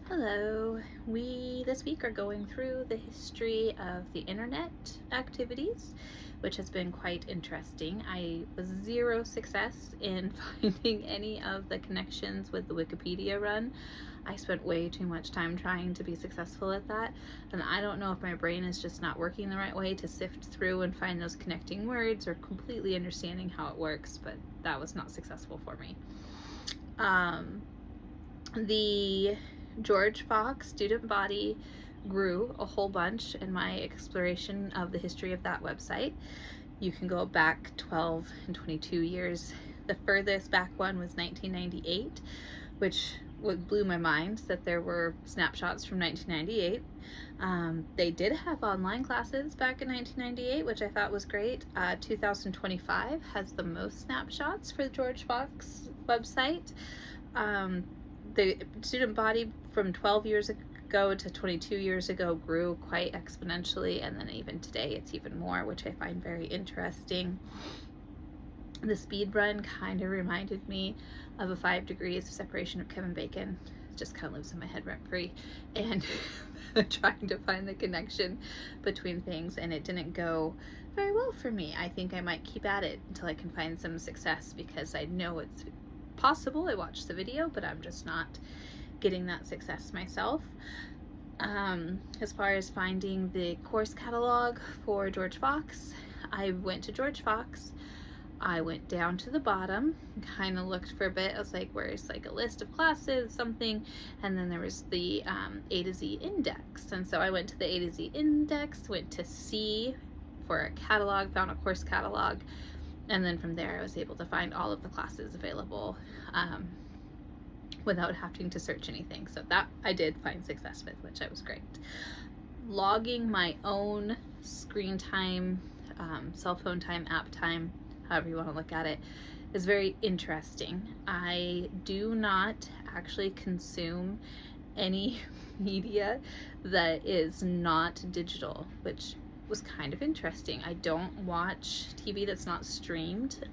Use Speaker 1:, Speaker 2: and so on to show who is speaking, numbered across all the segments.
Speaker 1: Hello. We this week are going through the history of the internet activities, which has been quite interesting. I was zero success in finding any of the connections with the Wikipedia run. I spent way too much time trying to be successful at that, and I don't know if my brain is just not working the right way to sift through and find those connecting words or completely understanding how it works, but that was not successful for me. The George Fox student body grew a whole bunch in my exploration of the history of that website. You can go back 12 and 22 years. The furthest back one was 1998, which blew my mind that there were snapshots from 1998. They did have online classes back in 1998, which I thought was great. 2025 has the most snapshots for the George Fox website. The student body from 12 years ago to 22 years ago grew quite exponentially, and then even today it's even more, which I find very interesting. The speed run kind of reminded me of a 5 Degrees of Separation of Kevin Bacon. It just kind of lives in my head rent free, and trying to find the connection between things, and it didn't go very well for me. I think I might keep at it until I can find some success, because I know it's possible. I watched the video, but I'm just not getting that success myself. As far as finding the course catalog for George Fox, I went to George Fox. I went down to the bottom, kind of looked for a bit. I was like, where's like a list of classes, something, and then there was the A to Z index. And so I went to the A to Z index, went to C for a catalog, found a course catalog, and then from there I was able to find all of the classes available without having to search anything. So that I did find success with, which I was great. Logging my own screen time, cell phone time, app time, however you want to look at it, is very interesting. I do not actually consume any media that is not digital, which was kind of interesting. I don't watch TV that's not streamed.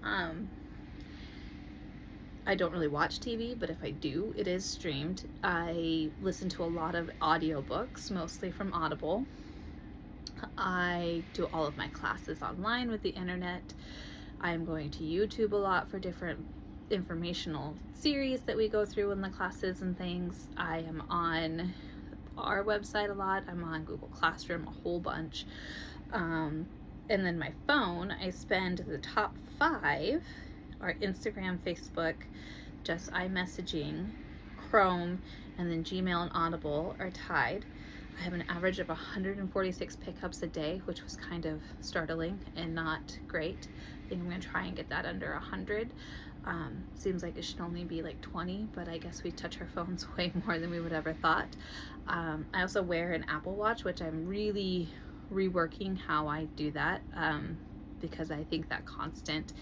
Speaker 1: I don't really watch TV, but if I do, it is streamed. I listen to a lot of audiobooks, mostly from Audible. I do all of my classes online with the internet. I'm going to YouTube a lot for different informational series that we go through in the classes and things. I am on our website a lot. I'm on Google Classroom a whole bunch. And then my phone, I spend the top 5 are Instagram, Facebook, just iMessaging, Chrome, and then Gmail and Audible are tied. I have an average of 146 pickups a day, which was kind of startling and not great. I think I'm gonna try and get that under 100. Seems like it should only be like 20, but I guess we touch our phones way more than we would ever thought. I also wear an Apple Watch, which I'm really reworking how I do that, because I think that constant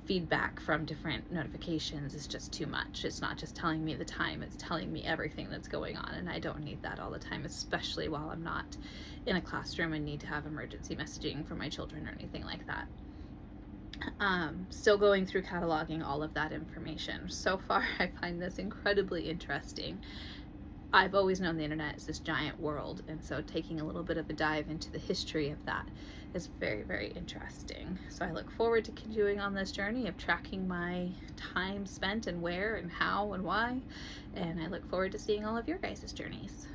Speaker 1: feedback from different notifications is just too much. It's not just telling me the time, it's telling me everything that's going on, and I don't need that all the time, especially while I'm not in a classroom and need to have emergency messaging for my children or anything like that. Still going through cataloging all of that information. So far, I find this incredibly interesting. I've always known the internet is this giant world, and so taking a little bit of a dive into the history of that is very, very interesting. So I look forward to continuing on this journey of tracking my time spent and where and how and why, and I look forward to seeing all of your guys' journeys.